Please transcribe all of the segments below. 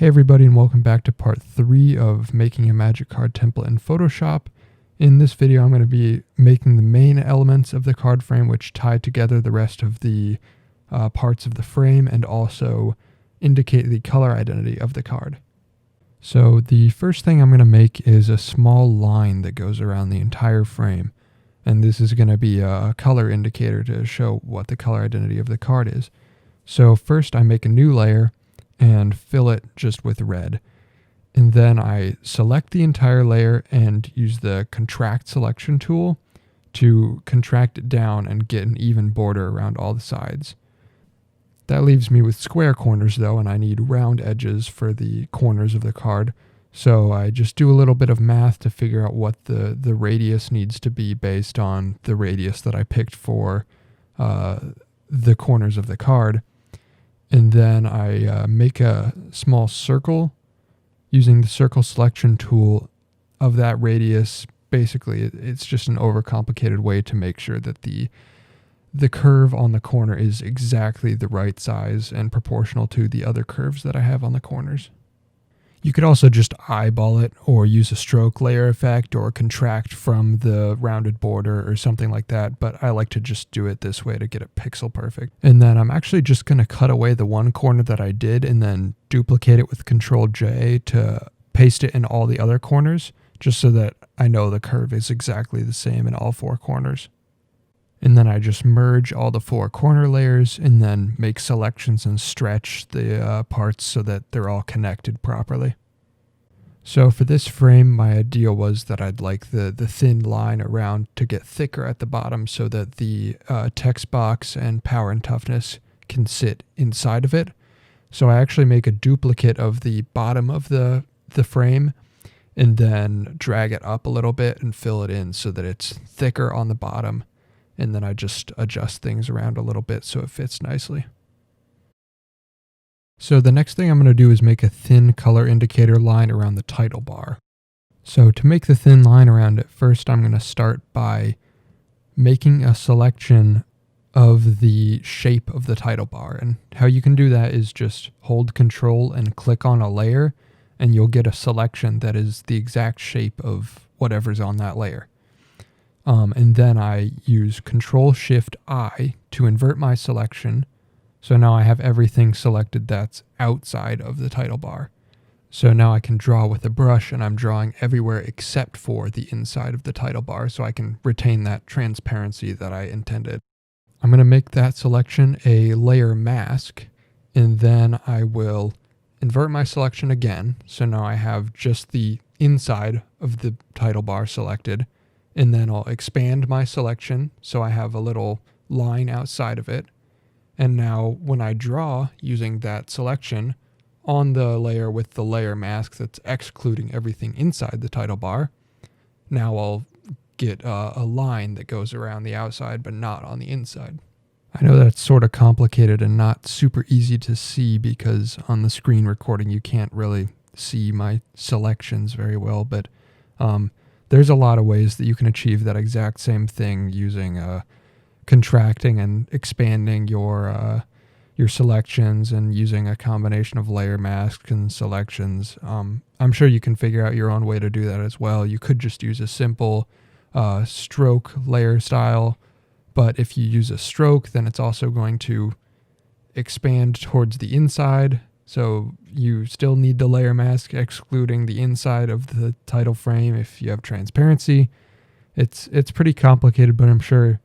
Hey everybody, and welcome back to part 3 of making a magic card template in Photoshop. In this video I'm going to be making the main elements of the card frame which tie together the rest of the parts of the frame and also indicate the color identity of the card. So the first thing I'm going to make is a small line that goes around the entire frame, and this is going to be a color indicator to show what the color identity of the card is. So first I make a new layer and fill it just with red. And then I select the entire layer and use the contract selection tool to contract it down and get an even border around all the sides. That leaves me with square corners though, and I need round edges for the corners of the card. So I just do a little bit of math to figure out what the radius needs to be based on the radius that I picked for the corners of the card. And then I make a small circle using the circle selection tool of that radius. Basically, it's just an overcomplicated way to make sure that the curve on the corner is exactly the right size and proportional to the other curves that I have on the corners. You could also just eyeball it or use a stroke layer effect or contract from the rounded border or something like that, but I like to just do it this way to get it pixel perfect. And then I'm actually just going to cut away the one corner that I did and then duplicate it with Ctrl-J to paste it in all the other corners, just so that I know the curve is exactly the same in all 4 corners. And then I just merge all the 4 corner layers and then make selections and stretch the parts so that they're all connected properly. So for this frame, my idea was that I'd like the thin line around to get thicker at the bottom so that the text box and power and toughness can sit inside of it. So I actually make a duplicate of the bottom of the frame and then drag it up a little bit and fill it in so that it's thicker on the bottom. And then I just adjust things around a little bit so it fits nicely. So the next thing I'm going to do is make a thin color indicator line around the title bar. So to make the thin line around it, first I'm going to start by making a selection of the shape of the title bar. And how you can do that is just hold Control and click on a layer, and you'll get a selection that is the exact shape of whatever's on that layer. And then I use Control-Shift-I to invert my selection. So now I have everything selected that's outside of the title bar. So now I can draw with a brush, and I'm drawing everywhere except for the inside of the title bar, so I can retain that transparency that I intended. I'm going to make that selection a layer mask, and then I will invert my selection again. So now I have just the inside of the title bar selected. And then I'll expand my selection so I have a little line outside of it. And now when I draw using that selection on the layer with the layer mask that's excluding everything inside the title bar, now I'll get a line that goes around the outside but not on the inside. I know that's sort of complicated and not super easy to see because on the screen recording you can't really see my selections very well, but there's a lot of ways that you can achieve that exact same thing using contracting and expanding your selections and using a combination of layer masks and selections. I'm sure you can figure out your own way to do that as well. You could just use a simple stroke layer style, but if you use a stroke, then it's also going to expand towards the inside. So you still need the layer mask excluding the inside of the title frame if you have transparency. It's pretty complicated, but I'm sure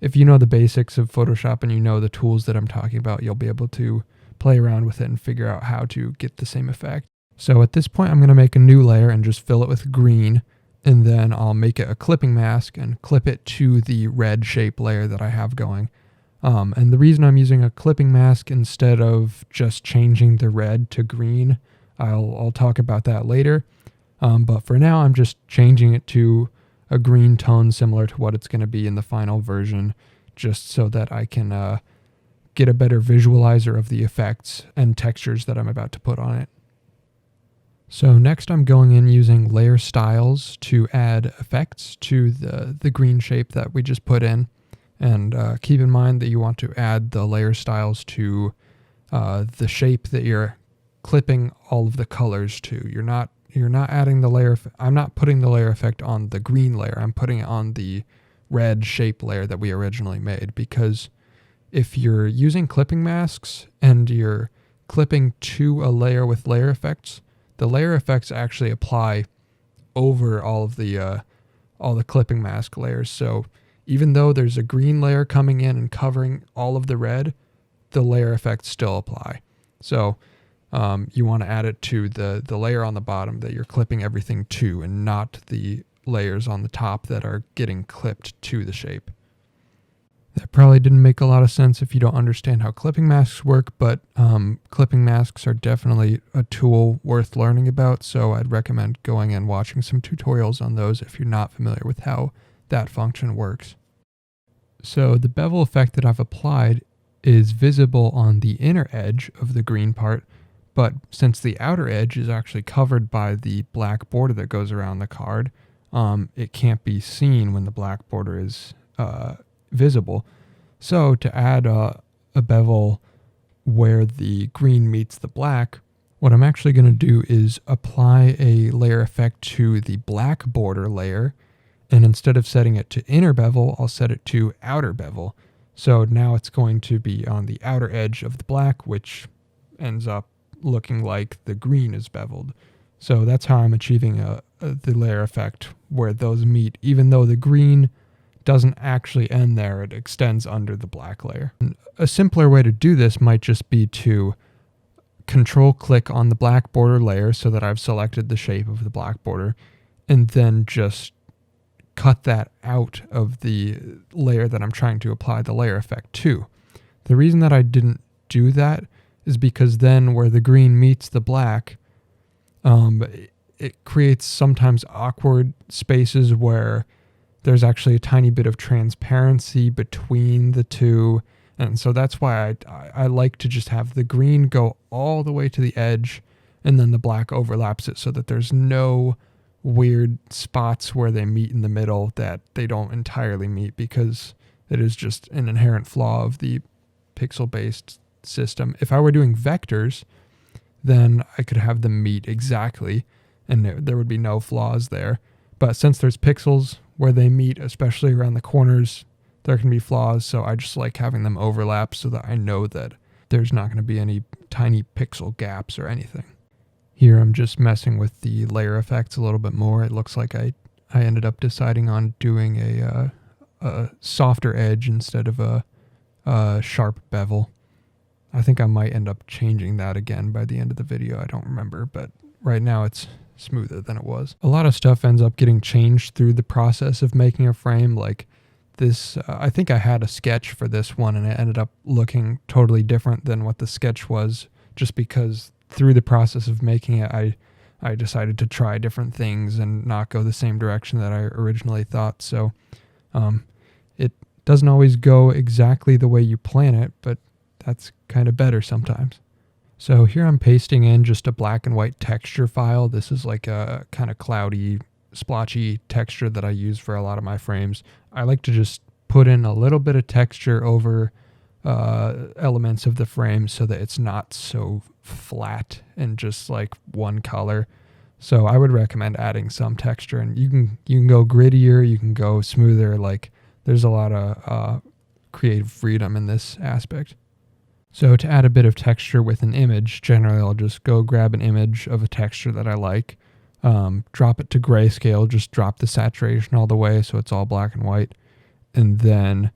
if you know the basics of Photoshop and you know the tools that I'm talking about, you'll be able to play around with it and figure out how to get the same effect. So at this point, I'm going to make a new layer and just fill it with green, and then I'll make it a clipping mask and clip it to the red shape layer that I have going. And the reason I'm using a clipping mask instead of just changing the red to green, I'll talk about that later. But for now, I'm just changing it to a green tone similar to what it's going to be in the final version, just so that I can get a better visualizer of the effects and textures that I'm about to put on it. So next I'm going in using layer styles to add effects to the green shape that we just put in. And keep in mind that you want to add the layer styles to the shape that you're clipping all of the colors too. You're not adding the layer. I'm not putting the layer effect on the green layer. I'm putting it on the red shape layer that we originally made, because if you're using clipping masks and you're clipping to a layer with layer effects, the layer effects actually apply over all the clipping mask layers. So even though there's a green layer coming in and covering all of the red, the layer effects still apply. So you want to add it to the layer on the bottom that you're clipping everything to, and not the layers on the top that are getting clipped to the shape. That probably didn't make a lot of sense if you don't understand how clipping masks work, but clipping masks are definitely a tool worth learning about, so I'd recommend going and watching some tutorials on those if you're not familiar with how that function works. So the bevel effect that I've applied is visible on the inner edge of the green part, but since the outer edge is actually covered by the black border that goes around the card, it can't be seen when the black border is visible. So to add a bevel where the green meets the black, what I'm actually going to do is apply a layer effect to the black border layer, and instead of setting it to inner bevel, I'll set it to outer bevel. So now it's going to be on the outer edge of the black, which ends up looking like the green is beveled. So that's how I'm achieving the layer effect where those meet. Even though the green doesn't actually end there, it extends under the black layer. And a simpler way to do this might just be to control click on the black border layer so that I've selected the shape of the black border, and then just cut that out of the layer that I'm trying to apply the layer effect to. The reason that I didn't do that is because then where the green meets the black, it creates sometimes awkward spaces where there's actually a tiny bit of transparency between the two. And so that's why I like to just have the green go all the way to the edge, and then the black overlaps it so that there's no weird spots where they meet in the middle that they don't entirely meet, because it is just an inherent flaw of the pixel-based system. If I were doing vectors, then I could have them meet exactly, and there would be no flaws there. But since there's pixels where they meet, especially around the corners, there can be flaws, so I just like having them overlap so that I know that there's not going to be any tiny pixel gaps or anything. Here I'm just messing with the layer effects a little bit more. It looks like I ended up deciding on doing a softer edge instead of a sharp bevel. I think I might end up changing that again by the end of the video. I don't remember, but right now it's smoother than it was. A lot of stuff ends up getting changed through the process of making a frame. Like this, I think I had a sketch for this one, and it ended up looking totally different than what the sketch was, just because through the process of making it, I decided to try different things and not go the same direction that I originally thought. So it doesn't always go exactly the way you plan it, but that's kind of better sometimes. So here I'm pasting in just a black and white texture file. This is like a kind of cloudy, splotchy texture that I use for a lot of my frames. I like to just put in a little bit of texture over elements of the frame so that it's not so flat and just like one color. So I would recommend adding some texture, and you can go grittier, you can go smoother. Like there's a lot of creative freedom in this aspect. So to add a bit of texture with an image, generally I'll just go grab an image of a texture that I like, drop it to grayscale, just drop the saturation all the way so it's all black and white, and then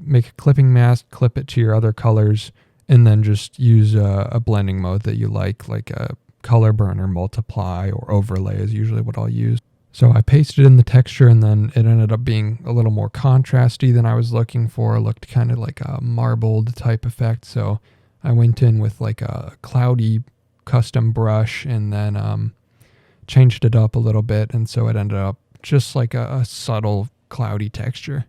make a clipping mask, clip it to your other colors, and then just use a blending mode that you like a color burn or multiply or overlay is usually what I'll use. So I pasted in the texture, and then it ended up being a little more contrasty than I was looking for. It looked kind of like a marbled type effect. So I went in with like a cloudy custom brush and then changed it up a little bit. And so it ended up just like a subtle cloudy texture.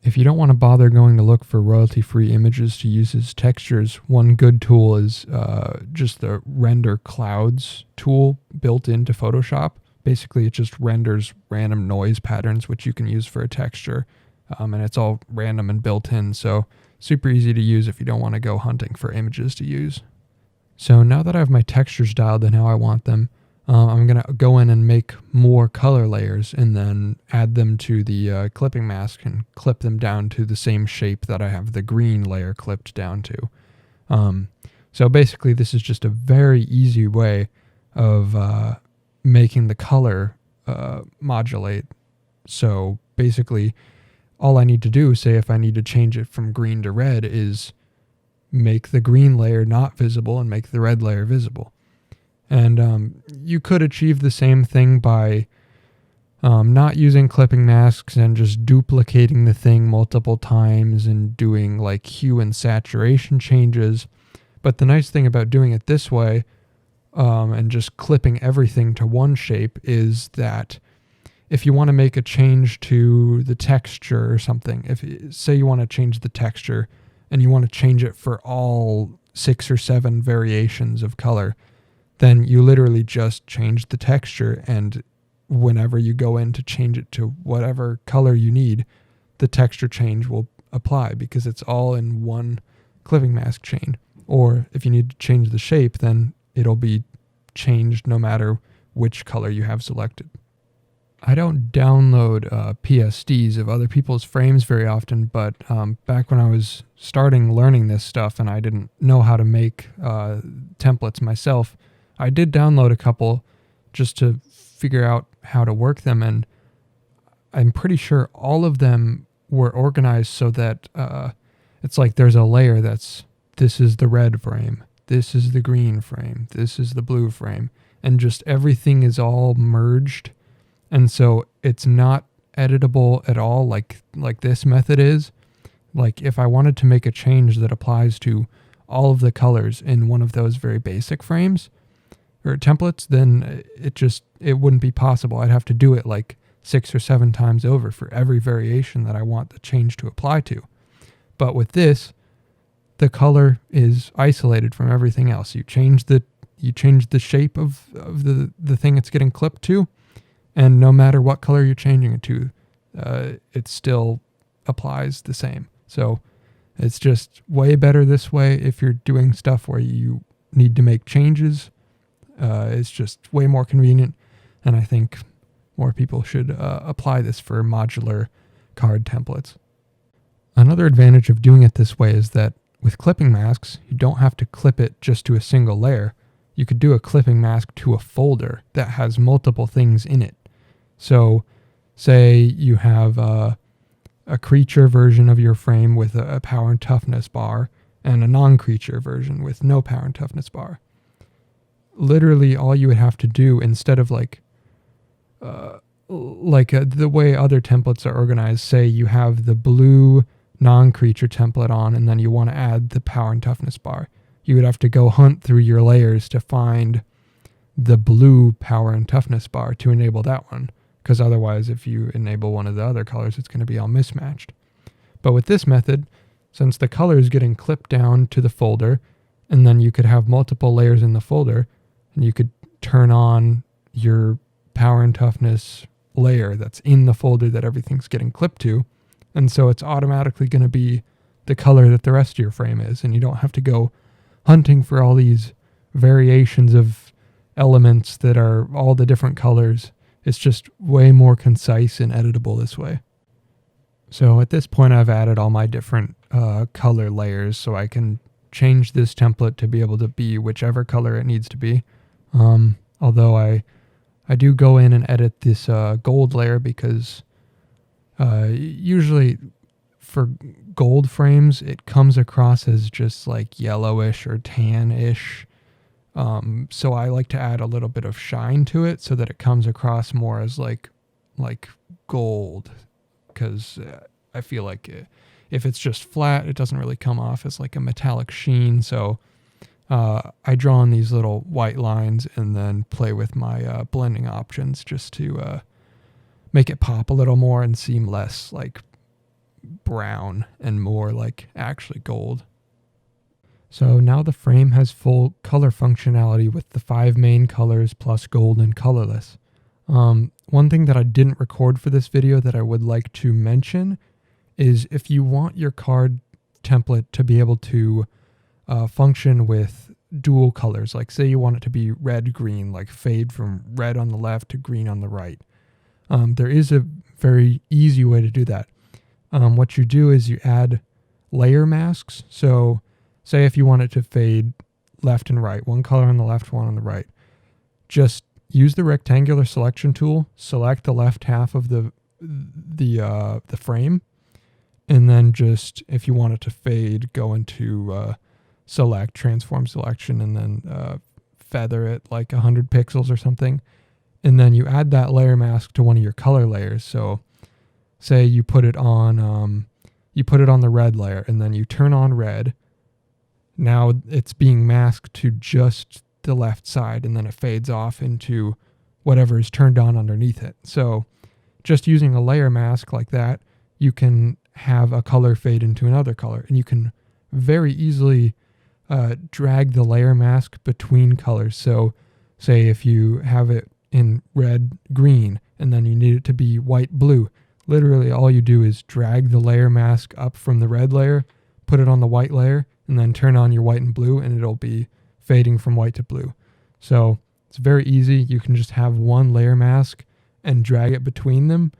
If you don't want to bother going to look for royalty-free images to use as textures, one good tool is just the render clouds tool built into Photoshop. Basically, it just renders random noise patterns, which you can use for a texture. And it's all random and built in, so super easy to use if you don't want to go hunting for images to use. So now that I have my textures dialed in how I want them, I'm going to go in and make more color layers and then add them to the clipping mask and clip them down to the same shape that I have the green layer clipped down to. So basically this is just a very easy way of making the color modulate. So basically all I need to do, say if I need to change it from green to red, is make the green layer not visible and make the red layer visible. And you could achieve the same thing by not using clipping masks and just duplicating the thing multiple times and doing like hue and saturation changes. But the nice thing about doing it this way and just clipping everything to one shape is that if you want to make a change to the texture or something, if say you want to change the texture and you want to change it for all 6 or 7 variations of color, then you literally just change the texture, and whenever you go in to change it to whatever color you need, the texture change will apply because it's all in one clipping mask chain. Or if you need to change the shape, then it'll be changed no matter which color you have selected. I don't download PSDs of other people's frames very often, but back when I was starting learning this stuff and I didn't know how to make templates myself, I did download a couple just to figure out how to work them, and I'm pretty sure all of them were organized so that it's like there's a layer that's, this is the red frame, this is the green frame, this is the blue frame, and just everything is all merged. And so it's not editable at all like this method is. Like if I wanted to make a change that applies to all of the colors in one of those very basic frames or templates, then it wouldn't be possible. I'd have to do it like 6 or 7 times over for every variation that I want the change to apply to. But with this, the color is isolated from everything else. You change the shape of the thing it's getting clipped to, and no matter what color you're changing it to, it still applies the same. So it's just way better this way if you're doing stuff where you need to make changes. It's just way more convenient, and I think more people should apply this for modular card templates. Another advantage of doing it this way is that with clipping masks, you don't have to clip it just to a single layer. You could do a clipping mask to a folder that has multiple things in it. So say you have a creature version of your frame with a power and toughness bar and a non-creature version with no power and toughness bar. Literally all you would have to do, instead of the way other templates are organized, say you have the blue non-creature template on and then you want to add the power and toughness bar. You would have to go hunt through your layers to find the blue power and toughness bar to enable that one, because otherwise if you enable one of the other colors, it's going to be all mismatched. But with this method, since the color is getting clipped down to the folder, and then you could have multiple layers in the folder, and you could turn on your power and toughness layer that's in the folder that everything's getting clipped to, and so it's automatically going to be the color that the rest of your frame is, and you don't have to go hunting for all these variations of elements that are all the different colors. It's just way more concise and editable this way. So at this point, I've added all my different color layers, so I can change this template to be able to be whichever color it needs to be. Although I do go in and edit this gold layer because usually for gold frames, it comes across as just like yellowish or tan-ish. So I like to add a little bit of shine to it so that it comes across more as like gold, because I feel like if it's just flat, it doesn't really come off as like a metallic sheen. So I draw on these little white lines and then play with my blending options just to make it pop a little more and seem less like brown and more like actually gold. So now the frame has full color functionality with the 5 main colors plus gold and colorless. One thing that I didn't record for this video that I would like to mention is if you want your card template to be able to function with dual colors. Like say you want it to be red, green, like fade from red on the left to green on the right. There is a very easy way to do that. What you do is you add layer masks. So say if you want it to fade left and right, one color on the left, one on the right, just use the rectangular selection tool, select the left half of the frame, and then just, if you want it to fade, go into select, transform selection, and then feather it like 100 pixels or something. And then you add that layer mask to one of your color layers. So say you put it on the red layer, and then you turn on red. Now it's being masked to just the left side, and then it fades off into whatever is turned on underneath it. So just using a layer mask like that, you can have a color fade into another color, and you can very easily drag the layer mask between colors. So say if you have it in red, green, and then you need it to be white, blue, literally all you do is drag the layer mask up from the red layer, put it on the white layer, and then turn on your white and blue, and it'll be fading from white to blue. So it's very easy. You can just have one layer mask and drag it between them.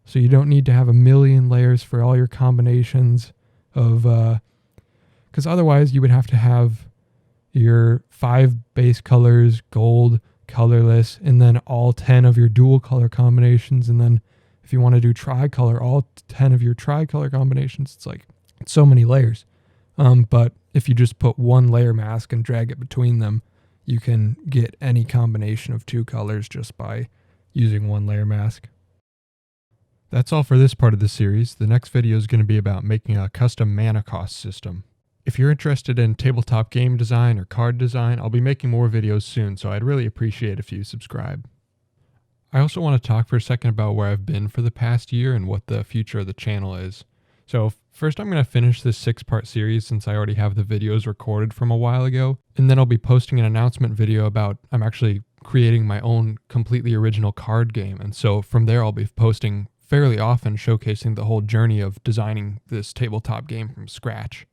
So you don't need to have a million layers for all your combinations of, because otherwise you would have to have your 5 base colors, gold, colorless, and then all 10 of your dual color combinations. And then if you want to do tricolor, all 10 of your tricolor combinations. It's so many layers. But if you just put one layer mask and drag it between them, you can get any combination of 2 colors just by using one layer mask. That's all for this part of the series. The next video is going to be about making a custom mana cost system. If you're interested in tabletop game design or card design, I'll be making more videos soon, so I'd really appreciate if you subscribe. I also want to talk for a second about where I've been for the past year and what the future of the channel is. So first I'm going to finish this 6-part series since I already have the videos recorded from a while ago, and then I'll be posting an announcement video about I'm actually creating my own completely original card game, and so from there I'll be posting fairly often showcasing the whole journey of designing this tabletop game from scratch.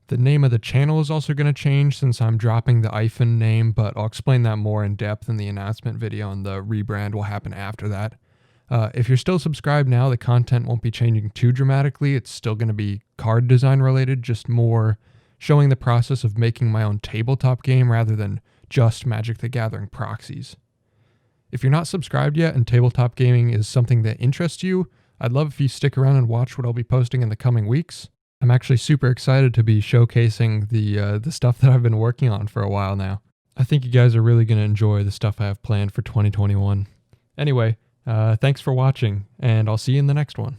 The name of the channel is also going to change since I'm dropping the hyphen name, but I'll explain that more in depth in the announcement video, and the rebrand will happen after that. If you're still subscribed now, the content won't be changing too dramatically. It's still going to be card design related, just more showing the process of making my own tabletop game rather than just Magic the Gathering proxies. If you're not subscribed yet and tabletop gaming is something that interests you, I'd love if you stick around and watch what I'll be posting in the coming weeks. I'm actually super excited to be showcasing the stuff that I've been working on for a while now. I think you guys are really going to enjoy the stuff I have planned for 2021. Anyway, thanks for watching, and I'll see you in the next one.